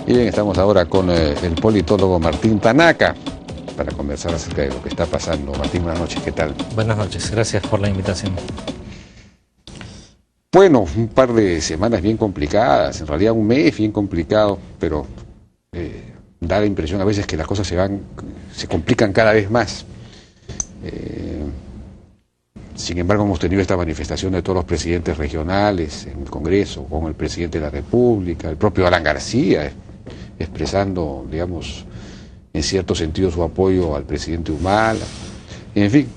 Y bien, estamos ahora con el politólogo Martín Tanaka para conversar acerca de lo que está pasando. Martín, buenas noches, ¿qué tal? Buenas noches, gracias por la invitación. Bueno, un par de semanas bien complicadas, en realidad un mes bien complicado, pero da la impresión a veces que las cosas se complican cada vez más. Sin embargo, hemos tenido esta manifestación de todos los presidentes regionales en el Congreso, con el presidente de la República, el propio Alan García, expresando, digamos, en cierto sentido su apoyo al presidente Humala. En fin,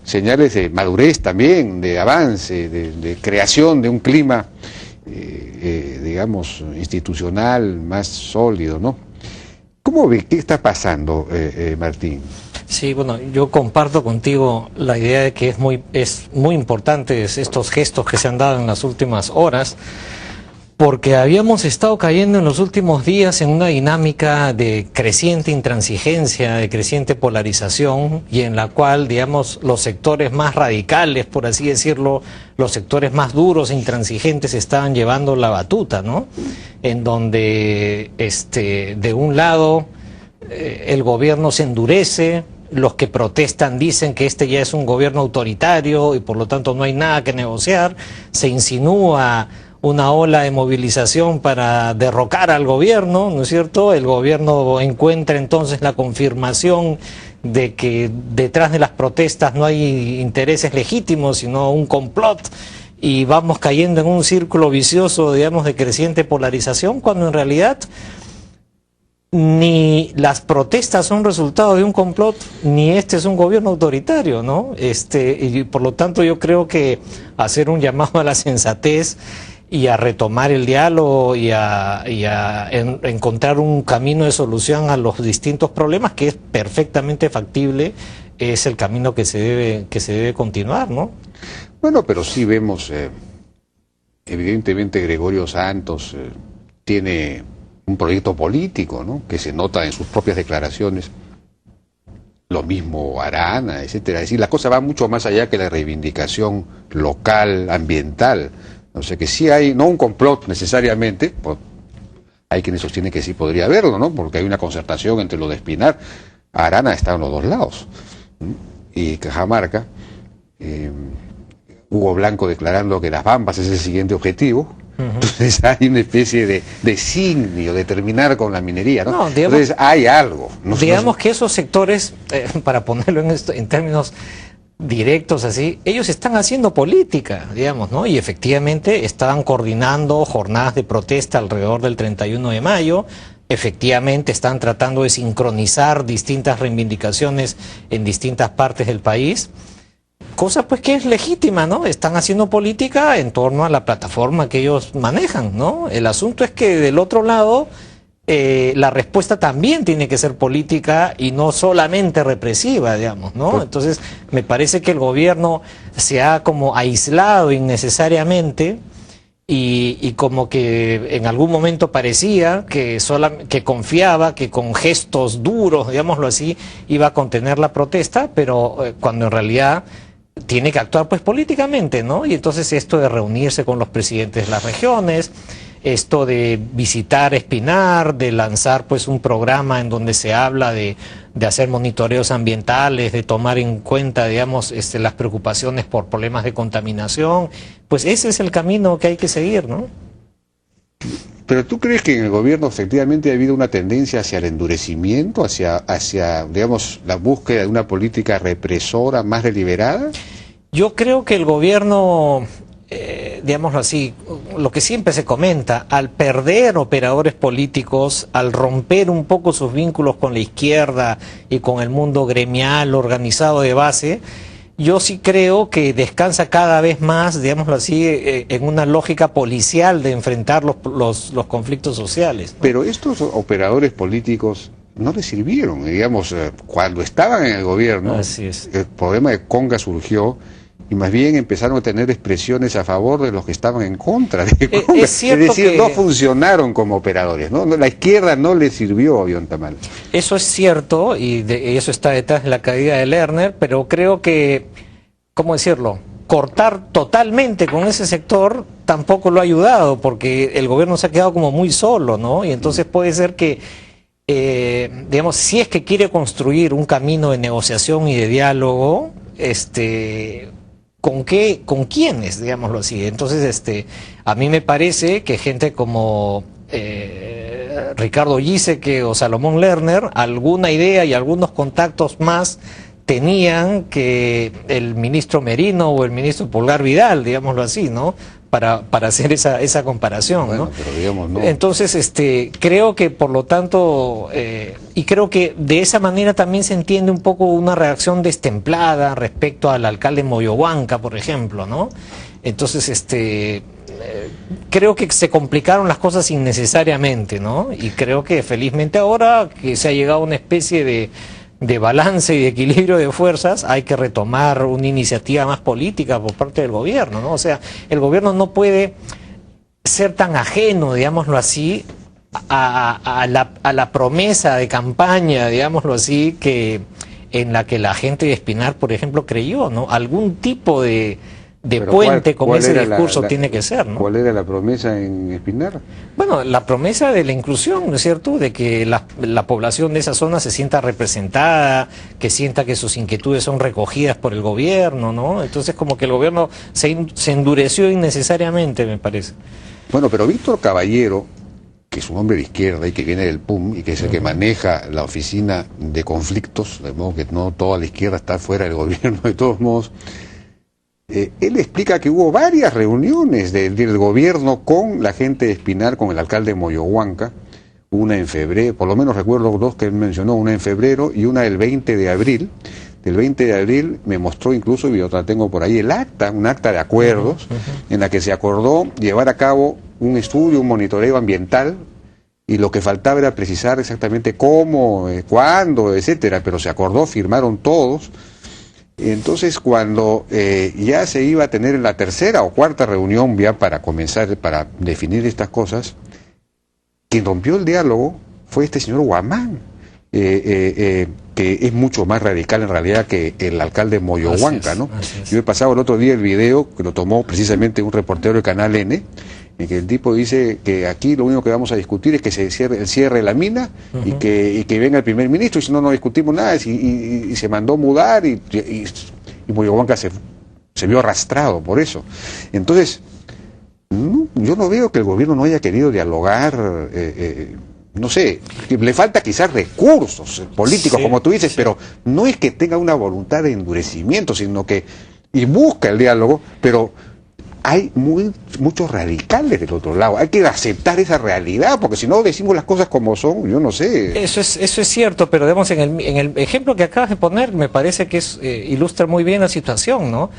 señales de madurez también, de avance, de creación de un clima, digamos, institucional más sólido, ¿no? ¿Cómo ve? ¿Qué está pasando, Martín? Sí, bueno, yo comparto contigo la idea de que es muy importante estos gestos que se han dado en las últimas horas, porque habíamos estado cayendo en los últimos días en una dinámica de creciente intransigencia, de creciente polarización, y en la cual, digamos, los sectores más radicales, por así decirlo, los sectores más duros e intransigentes estaban llevando la batuta, ¿no? En donde, de un lado, el gobierno se endurece. Los que protestan dicen que este ya es un gobierno autoritario y por lo tanto no hay nada que negociar. Se insinúa una ola de movilización para derrocar al gobierno, ¿no es cierto? El gobierno encuentra entonces la confirmación de que detrás de las protestas no hay intereses legítimos, sino un complot, y vamos cayendo en un círculo vicioso, digamos, de creciente polarización, cuando en realidad ni las protestas son resultado de un complot, ni este es un gobierno autoritario, ¿no? Y por lo tanto yo creo que hacer un llamado a la sensatez y a retomar el diálogo y a encontrar un camino de solución a los distintos problemas, que es perfectamente factible, es el camino que se debe continuar, ¿no? Bueno, pero sí vemos, evidentemente Gregorio Santos tiene un proyecto político, ¿no?, que se nota en sus propias declaraciones. Lo mismo Arana, etcétera. Es decir, la cosa va mucho más allá que la reivindicación local, ambiental. O sea que sí hay, no un complot necesariamente, hay quienes sostienen que sí podría haberlo, ¿no?, porque hay una concertación entre lo de Espinar. Arana está en los dos lados. Y Cajamarca, Hugo Blanco declarando que Las Bambas es el siguiente objetivo. Entonces hay una especie de signio de terminar con la minería, ¿no? No, digamos, entonces hay algo. Digamos que esos sectores, para ponerlo en términos directos así, ellos están haciendo política, digamos, ¿no? Y efectivamente estaban coordinando jornadas de protesta alrededor del 31 de mayo, efectivamente están tratando de sincronizar distintas reivindicaciones en distintas partes del país. Cosa pues que es legítima, ¿no? Están haciendo política en torno a la plataforma que ellos manejan, ¿no? El asunto es que del otro lado la respuesta también tiene que ser política y no solamente represiva, digamos, ¿no? Entonces me parece que el gobierno se ha como aislado innecesariamente y como que en algún momento parecía que confiaba que con gestos duros, digámoslo así, iba a contener la protesta, pero cuando en realidad tiene que actuar pues políticamente, ¿no? Y entonces esto de reunirse con los presidentes de las regiones, esto de visitar Espinar, de lanzar pues un programa en donde se habla de hacer monitoreos ambientales, de tomar en cuenta, digamos, las preocupaciones por problemas de contaminación, pues ese es el camino que hay que seguir, ¿no? Pero ¿tú crees que en el gobierno efectivamente ha habido una tendencia hacia el endurecimiento, hacia digamos, la búsqueda de una política represora más deliberada? Yo creo que el gobierno, digámoslo así, lo que siempre se comenta, al perder operadores políticos, al romper un poco sus vínculos con la izquierda y con el mundo gremial organizado de base, yo sí creo que descansa cada vez más, digámoslo así, en una lógica policial de enfrentar los conflictos sociales, ¿no? Pero estos operadores políticos no les sirvieron, digamos, cuando estaban en el gobierno. Así es. El problema de Conga surgió y más bien empezaron a tener expresiones a favor de los que estaban en contra de Conga. Es cierto, es decir, que no funcionaron como operadores, ¿no? La izquierda no les sirvió a Ollanta Humala. Eso es cierto y eso está detrás de la caída de Lerner, pero creo que, ¿cómo decirlo? cortar totalmente con ese sector tampoco lo ha ayudado, porque el gobierno se ha quedado como muy solo, ¿no? Y entonces puede ser que, digamos, si es que quiere construir un camino de negociación y de diálogo, ¿con qué, con quiénes, digámoslo así? Entonces, a mí me parece que gente como Ricardo Giesecke o Salomón Lerner, alguna idea y algunos contactos más tenían que el ministro Merino o el ministro Pulgar Vidal, digámoslo así, ¿no? Para hacer esa comparación, bueno, ¿no? Pero digamos, no. Entonces, creo que por lo tanto, y creo que de esa manera también se entiende un poco una reacción destemplada respecto al alcalde Moyohuanca, por ejemplo, ¿no? Entonces, creo que se complicaron las cosas innecesariamente, ¿no? Y creo que felizmente ahora que se ha llegado a una especie de balance y de equilibrio de fuerzas, hay que retomar una iniciativa más política por parte del gobierno, ¿no? O sea, el gobierno no puede ser tan ajeno, digámoslo así, a la promesa de campaña, digámoslo así, que en la que la gente de Espinar, por ejemplo, creyó, ¿no? Algún tipo de puente con ese discurso tiene que ser, ¿no? ¿Cuál era la promesa en Espinar? Bueno, la promesa de la inclusión, ¿no es cierto? De que la población de esa zona se sienta representada, que sienta que sus inquietudes son recogidas por el gobierno, ¿no? Entonces como que el gobierno se endureció innecesariamente, me parece. Bueno, pero Víctor Caballero, que es un hombre de izquierda y que viene del PUM y que es el que maneja la oficina de conflictos, de modo que no toda la izquierda está fuera del gobierno, de todos modos, él explica que hubo varias reuniones del gobierno con la gente de Espinar, con el alcalde de Moyohuanca, una en febrero, por lo menos recuerdo dos que él mencionó, una en febrero y una el 20 de abril. Del 20 de abril me mostró incluso, y otra tengo por ahí, el acta, un acta de acuerdos, en la que se acordó llevar a cabo un estudio, un monitoreo ambiental, y lo que faltaba era precisar exactamente cómo, cuándo, etcétera, pero se acordó, firmaron todos. Entonces, cuando ya se iba a tener la tercera o cuarta reunión ya para comenzar, para definir estas cosas, quien rompió el diálogo fue este señor Guamán, que es mucho más radical en realidad que el alcalde Moyohuanca, ¿no? Yo he pasado el otro día el video que lo tomó precisamente un reportero del Canal N, en que el tipo dice que aquí lo único que vamos a discutir es que se cierre la mina y que venga el primer ministro, y si no, no discutimos nada, y se mandó mudar y Moyohuanca se vio arrastrado por eso. Entonces, yo no veo que el gobierno no haya querido dialogar, no sé, que le falta quizás recursos políticos, sí, como tú dices, sí, pero no es que tenga una voluntad de endurecimiento, sino que, y busca el diálogo, pero hay muchos radicales del otro lado. Hay que aceptar esa realidad, porque si no decimos las cosas como son, yo no sé. Eso es cierto, pero digamos, en el ejemplo que acabas de poner, me parece que ilustra muy bien la situación, ¿no?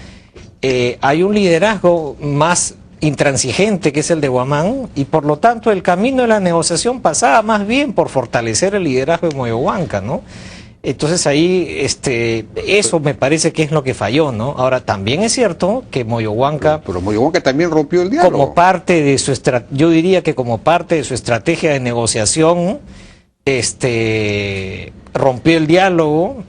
Hay un liderazgo más intransigente, que es el de Guamán, y por lo tanto el camino de la negociación pasaba más bien por fortalecer el liderazgo de Moyohuanca, ¿no? Entonces ahí, eso me parece que es lo que falló, ¿no? Ahora, también es cierto que Moyohuanca... Pero Moyohuanca también rompió el diálogo. Como parte de su yo diría que como parte de su estrategia de negociación, rompió el diálogo,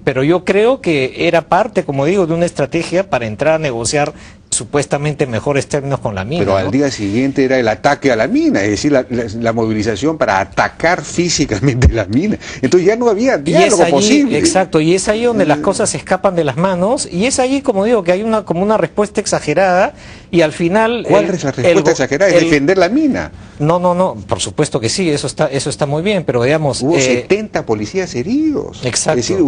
pero yo creo que era parte, como digo, de una estrategia para entrar a negociar supuestamente mejores términos con la mina. Pero ¿no? al día siguiente era el ataque a la mina, es decir, la movilización para atacar físicamente la mina. Entonces ya no había diálogo posible. Exacto, y es ahí donde las cosas se escapan de las manos, y es ahí, como digo, que hay como una respuesta exagerada, y al final... ¿Cuál es la respuesta exagerada? ¿Es defender la mina? No, por supuesto que sí, eso está muy bien, pero digamos... Hubo 70 policías heridos. Exacto. Es decir,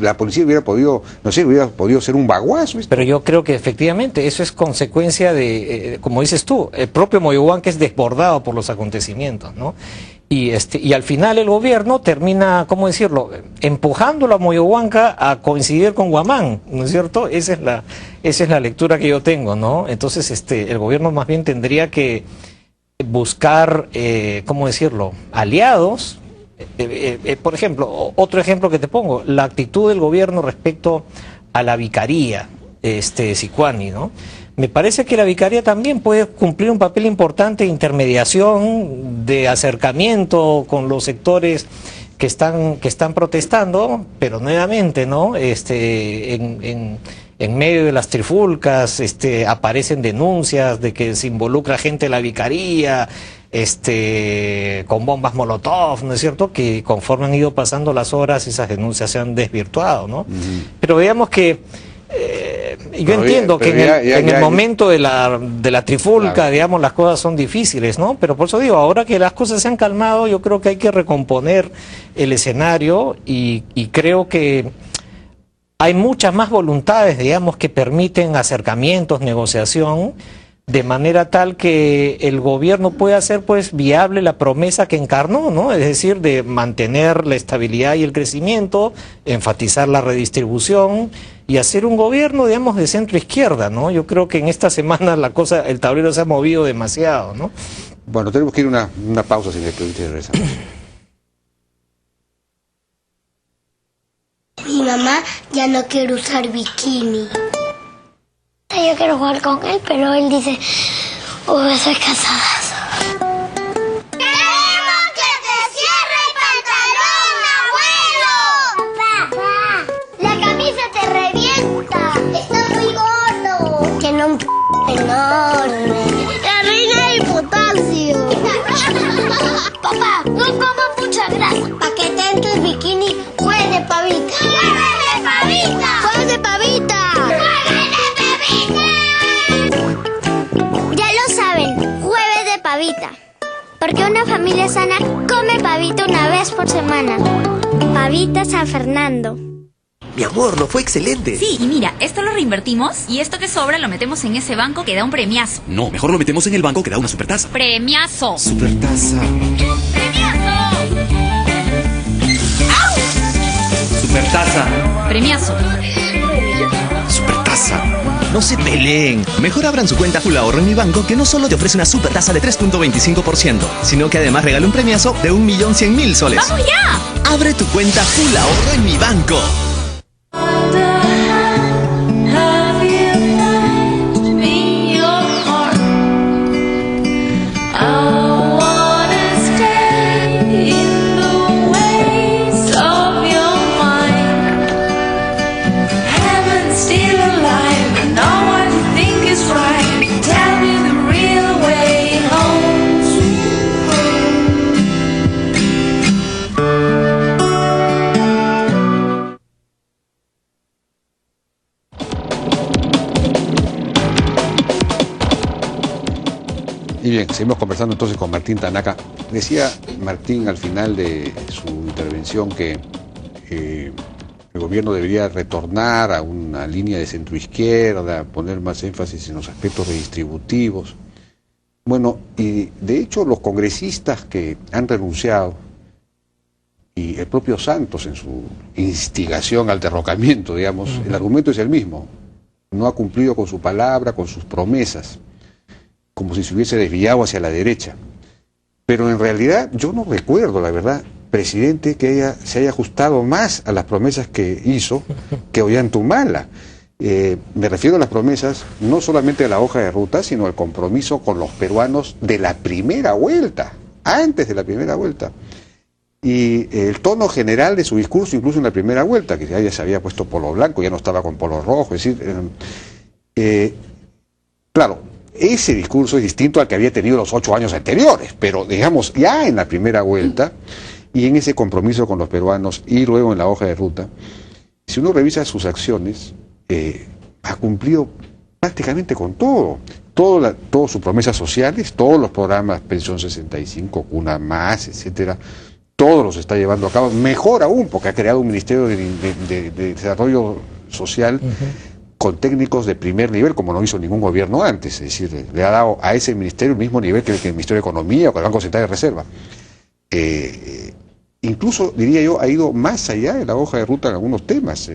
la policía hubiera podido, no sé, hubiera podido ser un baguazo. Pero yo creo que efectivamente eso es consecuencia de, como dices tú, el propio Moyohuanca es desbordado por los acontecimientos, ¿no? Y al final el gobierno termina, ¿cómo decirlo?, empujándolo a Moyohuanca a coincidir con Guamán, ¿no es cierto? Esa es la lectura que yo tengo, ¿no? Entonces, el gobierno más bien tendría que buscar, ¿cómo decirlo?, aliados. Por ejemplo, otro ejemplo que te pongo, la actitud del gobierno respecto a la vicaría, Sicuani, ¿no? Me parece que la vicaría también puede cumplir un papel importante de intermediación, de acercamiento con los sectores que están protestando, pero nuevamente, ¿no? En en medio de las trifulcas aparecen denuncias de que se involucra gente de la vicaría, con bombas Molotov, ¿no es cierto? Que conforme han ido pasando las horas, esas denuncias se han desvirtuado, ¿no? Pero veamos que yo entiendo que en el momento de la trifulca, claro, digamos, las cosas son difíciles, ¿no? Pero por eso digo, ahora que las cosas se han calmado, yo creo que hay que recomponer el escenario y creo que hay muchas más voluntades, digamos, que permiten acercamientos, negociación, de manera tal que el gobierno pueda hacer pues viable la promesa que encarnó, ¿no? Es decir, de mantener la estabilidad y el crecimiento, enfatizar la redistribución y hacer un gobierno, digamos, de centro izquierda, ¿no? Yo creo que en esta semana el tablero se ha movido demasiado, ¿no? Bueno, tenemos que ir a una pausa, si me permite regresar. Mi mamá ya no quiere usar bikini. Yo quiero jugar con él, pero él dice, soy casada. ¡Queremos que te cierre el pantalón, abuelo! ¡Papá! ¡La camisa te revienta! ¡Está muy gordo! Tiene un enorme. ¡La reina del potasio! Papá, no comas mucha grasa. Para que te entre el bikini, juegue de pavita. ¡Juegue de pavita! ¡Juegue de pavita! Pavita, porque una familia sana come pavita una vez por semana. Pavita San Fernando. Mi amor, no fue excelente. Sí, y mira, esto lo reinvertimos y esto que sobra lo metemos en ese banco que da un premiazo. No, mejor lo metemos en el banco que da una supertaza. ¡Premiazo! Supertaza. ¡Premiazo! ¡Au! Supertaza. ¡Premiazo! Supertaza. No se peleen. Mejor abran su cuenta Full Ahorro en mi banco, que no solo te ofrece una supertasa de 3.25%, sino que además regala un premiazo de 1.100.000 soles. ¡Vamos ya! Abre tu cuenta Full Ahorro en mi banco. Y bien, seguimos conversando entonces con Martín Tanaka. Decía Martín al final de su intervención que el gobierno debería retornar a una línea de centroizquierda, poner más énfasis en los aspectos redistributivos. Bueno, y de hecho los congresistas que han renunciado y el propio Santos en su instigación al derrocamiento, digamos, el argumento es el mismo. No ha cumplido con su palabra, con sus promesas, como si se hubiese desviado hacia la derecha. Pero en realidad yo no recuerdo, la verdad, presidente que se haya ajustado más a las promesas que hizo que Ollantumala. Me refiero a las promesas no solamente a la hoja de ruta, sino al compromiso con los peruanos de la primera vuelta, antes de la primera vuelta. Y el tono general de su discurso, incluso en la primera vuelta, que ya se había puesto polo blanco, ya no estaba con polo rojo, es decir, claro, ese discurso es distinto al que había tenido los 8 años anteriores, pero digamos, ya en la primera vuelta y en ese compromiso con los peruanos y luego en la hoja de ruta, si uno revisa sus acciones, ha cumplido prácticamente con todo. Todas sus promesas sociales, todos los programas Pensión 65, Cuna Más, etcétera, todos los está llevando a cabo, mejor aún, porque ha creado un Ministerio de Desarrollo Social con técnicos de primer nivel, como no hizo ningún gobierno antes, es decir, le ha dado a ese ministerio el mismo nivel que el Ministerio de Economía o que el Banco Central de Reserva. Incluso, diría yo, ha ido más allá de la hoja de ruta en algunos temas,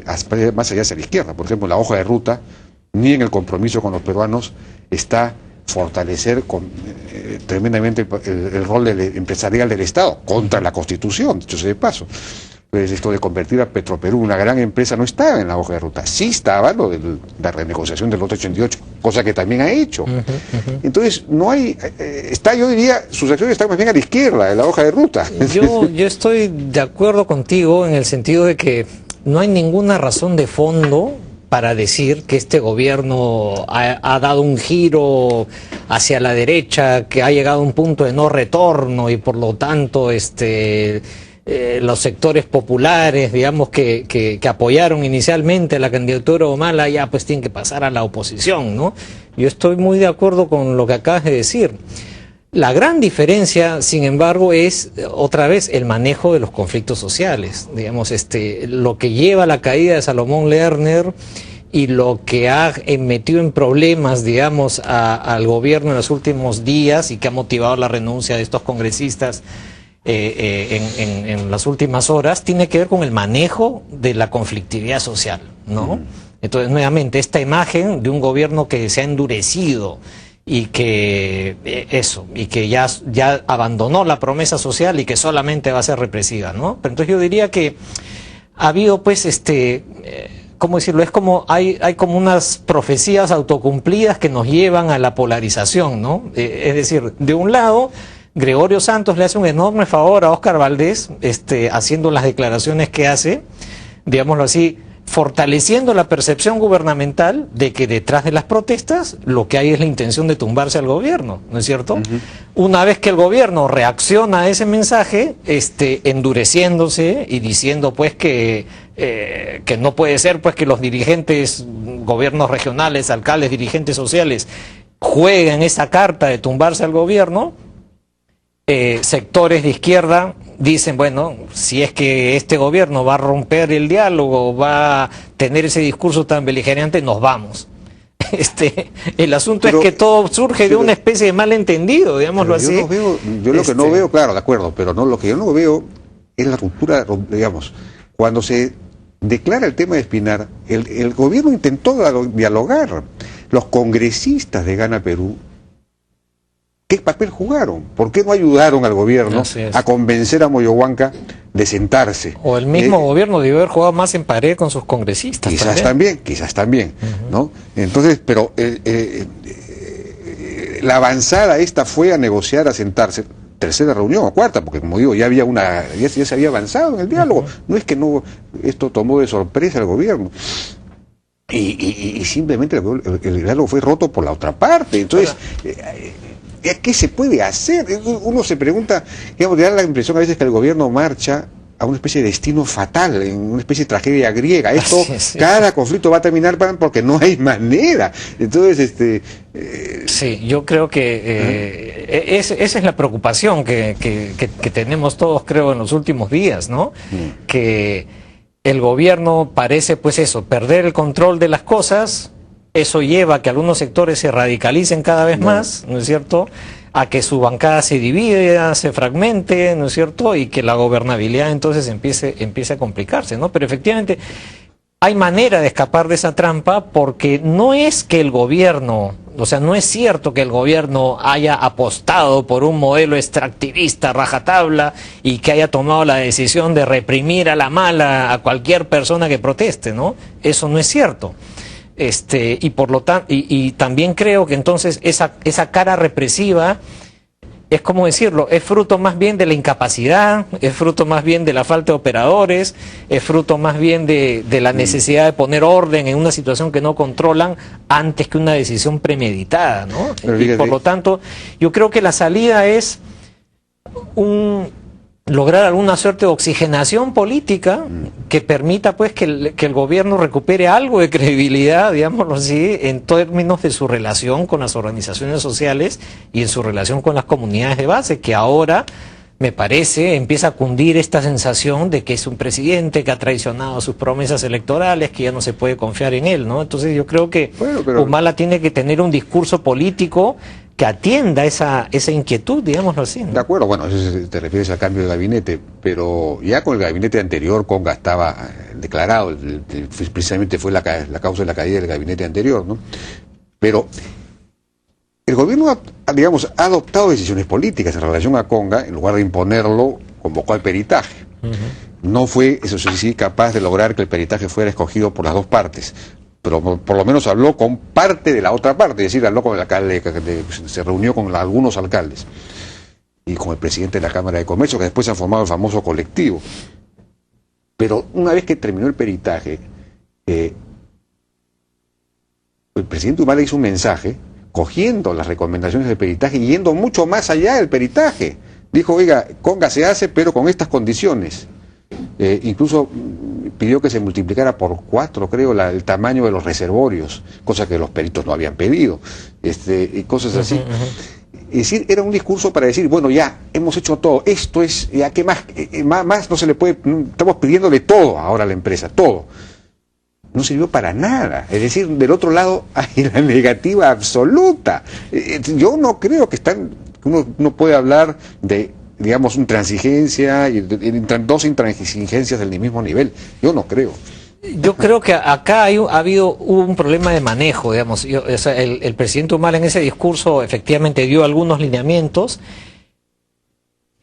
más allá hacia la izquierda. Por ejemplo, la hoja de ruta, ni en el compromiso con los peruanos, está fortalecer tremendamente el rol empresarial del Estado contra la Constitución, dicho sea de paso. Pues esto de convertir a Petroperú en una gran empresa no estaba en la hoja de ruta, sí estaba lo de la renegociación del lote 88, cosa que también ha hecho. Entonces, no hay, yo diría, sus acciones están más bien a la izquierda de la hoja de ruta. Yo estoy de acuerdo contigo en el sentido de que no hay ninguna razón de fondo para decir que este gobierno ha dado un giro hacia la derecha, que ha llegado a un punto de no retorno y por lo tanto los sectores populares, digamos, que apoyaron inicialmente la candidatura de Humala, ya pues tienen que pasar a la oposición, ¿no? Yo estoy muy de acuerdo con lo que acabas de decir. La gran diferencia, sin embargo, es otra vez el manejo de los conflictos sociales. Digamos, lo que lleva a la caída de Salomón Lerner y lo que ha metido en problemas, digamos, al gobierno en los últimos días y que ha motivado la renuncia de estos congresistas en las últimas horas, tiene que ver con el manejo de la conflictividad social, ¿no? Entonces, nuevamente, esta imagen de un gobierno que se ha endurecido y que ya abandonó la promesa social y que solamente va a ser represiva, ¿no? Pero entonces yo diría que ha habido, pues, ¿cómo decirlo? Es como hay como unas profecías autocumplidas que nos llevan a la polarización, ¿no? Es decir, de un lado, Gregorio Santos le hace un enorme favor a Óscar Valdés, haciendo las declaraciones que hace, digámoslo así, fortaleciendo la percepción gubernamental de que detrás de las protestas lo que hay es la intención de tumbarse al gobierno, ¿no es cierto? Una vez que el gobierno reacciona a ese mensaje, endureciéndose y diciendo pues que no puede ser pues que los dirigentes, gobiernos regionales, alcaldes, dirigentes sociales, jueguen esa carta de tumbarse al gobierno, sectores de izquierda dicen, bueno, si es que este gobierno va a romper el diálogo, va a tener ese discurso tan beligerante, nos vamos. El asunto es que todo surge de una especie de malentendido, digámoslo así. Yo lo que no veo, claro, de acuerdo, pero no, lo que yo no veo es la ruptura, digamos, cuando se declara el tema de Espinar, el gobierno intentó dialogar. Los congresistas de Gana Perú, ¿qué papel jugaron? ¿Por qué no ayudaron al gobierno a convencer a Moyohuanca de sentarse? O el mismo gobierno debió haber jugado más en pared con sus congresistas. Quizás también, ¿no? Entonces, pero la avanzada esta fue a negociar, a sentarse, tercera reunión o cuarta, porque como digo, ya se había avanzado en el diálogo. No es que esto tomó de sorpresa al gobierno. Y simplemente el diálogo fue roto por la otra parte. Entonces, ¿qué se puede hacer? Uno se pregunta, digamos, da la impresión a veces que el gobierno marcha a una especie de destino fatal, en una especie de tragedia griega. Cada conflicto va a terminar porque no hay manera. Entonces, sí, yo creo que esa es la preocupación que tenemos todos, creo, en los últimos días, ¿no? Que el gobierno parece, pues eso, perder el control de las cosas. Eso lleva a que algunos sectores se radicalicen cada vez más, ¿no es cierto? A que su bancada se divida, se fragmente, ¿no es cierto? Y que la gobernabilidad entonces empiece a complicarse, ¿no? Pero efectivamente hay manera de escapar de esa trampa, porque no es que el gobierno, o sea, no es cierto que el gobierno haya apostado por un modelo extractivista, rajatabla, y que haya tomado la decisión de reprimir a la mala a cualquier persona que proteste, ¿no? Eso no es cierto. Y por lo tanto, y también creo que entonces esa cara represiva es, como decirlo, es fruto más bien de la incapacidad, es fruto más bien de la falta de operadores, es fruto más bien de la necesidad de poner orden en una situación que no controlan antes que una decisión premeditada, ¿no? Y por lo tanto, yo creo que la salida es lograr alguna suerte de oxigenación política que permita pues que el gobierno recupere algo de credibilidad, digámoslo así, en términos de su relación con las organizaciones sociales y en su relación con las comunidades de base, que ahora, me parece, empieza a cundir esta sensación de que es un presidente que ha traicionado sus promesas electorales, que ya no se puede confiar en él, ¿no? Entonces yo creo que Humala tiene que tener un discurso político que atienda esa inquietud, digámoslo así, ¿no? De acuerdo, bueno, te refieres al cambio de gabinete, pero ya con el gabinete anterior Conga estaba declarado, precisamente fue la causa de la caída del gabinete anterior, ¿no? Pero el gobierno, digamos, ha adoptado decisiones políticas en relación a Conga, en lugar de imponerlo, convocó al peritaje. No fue, eso sí, capaz de lograr que el peritaje fuera escogido por las dos partes, pero por lo menos habló con parte de la otra parte, es decir, habló con el alcalde, se reunió con algunos alcaldes y con el presidente de la Cámara de Comercio, que después se ha formado el famoso colectivo. Pero una vez que terminó el peritaje, el presidente Humala hizo un mensaje cogiendo las recomendaciones del peritaje y yendo mucho más allá del peritaje. Dijo, oiga, Conga se hace, pero con estas condiciones. Incluso pidió que se multiplicara por 4, creo, el tamaño de los reservorios, cosa que los peritos no habían pedido, y cosas así. Es decir, era un discurso para decir, bueno, ya, hemos hecho todo, esto es, ya, ¿qué más? Más no se le puede, estamos pidiéndole todo ahora a la empresa, todo. No sirvió para nada. Es decir, del otro lado hay la negativa absoluta. Yo no creo que uno no puede hablar de, digamos, intransigencia y dos intransigencias del mismo nivel. Yo no creo. Yo creo que acá hubo un problema de manejo, digamos. O sea, el presidente Humala en ese discurso efectivamente dio algunos lineamientos.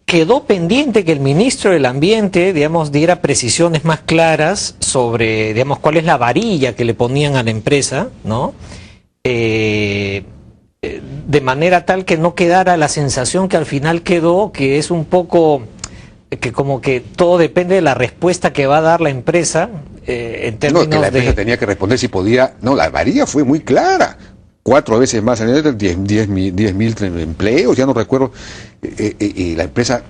Quedó pendiente que el ministro del Ambiente, digamos, diera precisiones más claras sobre, digamos, cuál es la varilla que le ponían a la empresa, ¿no? De manera tal que no quedara la sensación que al final quedó, que es un poco, que como que todo depende de la respuesta que va a dar la empresa, en términos que la empresa tenía que responder si podía. No, la varilla fue muy clara. 4 veces más en el 10.000 empleos, ya no recuerdo, y la empresa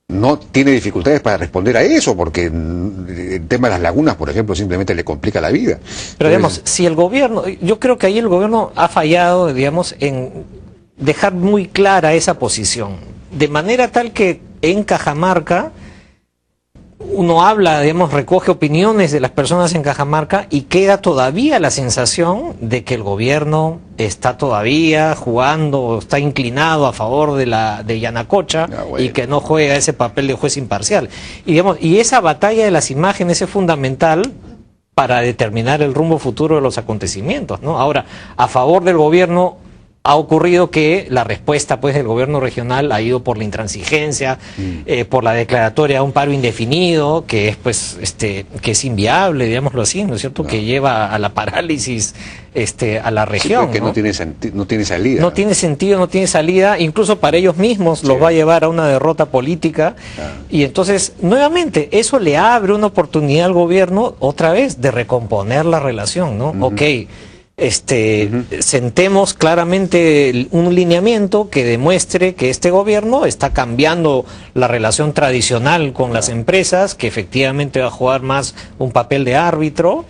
no tiene dificultades para responder a eso, porque el tema de las lagunas, por ejemplo, simplemente le complica la vida. Pero digamos, si el gobierno, yo creo que ahí el gobierno ha fallado, digamos, en dejar muy clara esa posición, de manera tal que en Cajamarca uno habla, digamos, recoge opiniones de las personas en Cajamarca y queda todavía la sensación de que el gobierno está todavía jugando, está inclinado a favor de Yanacocha, bueno, y que no juega ese papel de juez imparcial. Y, digamos, y esa batalla de las imágenes es fundamental para determinar el rumbo futuro de los acontecimientos, ¿no? Ahora, a favor del gobierno ha ocurrido que la respuesta, pues, del gobierno regional ha ido por la intransigencia, por la declaratoria de un paro indefinido, que es, pues, que es inviable, digámoslo así, ¿no es cierto? No. Que lleva a la parálisis a la región. Sí, porque no tiene salida. No tiene sentido, no tiene salida, incluso para ellos mismos los va a llevar a una derrota política. Y entonces, nuevamente, eso le abre una oportunidad al gobierno, otra vez, de recomponer la relación, ¿no? Sentemos claramente un lineamiento que demuestre que este gobierno está cambiando la relación tradicional con las empresas, que efectivamente va a jugar más un papel de árbitro,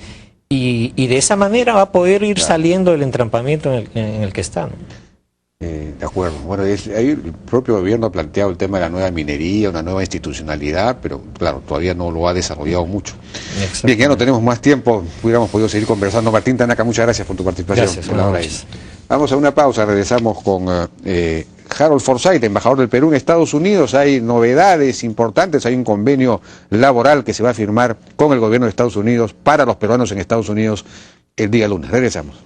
y de esa manera va a poder ir saliendo del entrampamiento en el que está, ¿no? De acuerdo. Bueno, ahí el propio gobierno ha planteado el tema de la nueva minería, una nueva institucionalidad, pero claro, todavía no lo ha desarrollado mucho. Bien, ya no tenemos más tiempo, hubiéramos podido seguir conversando. Martín Tanaka, muchas gracias por tu participación. Gracias. Vamos a una pausa, regresamos con Harold Forsyth, embajador del Perú en Estados Unidos. Hay novedades importantes, hay un convenio laboral que se va a firmar con el gobierno de Estados Unidos para los peruanos en Estados Unidos el día lunes. Regresamos.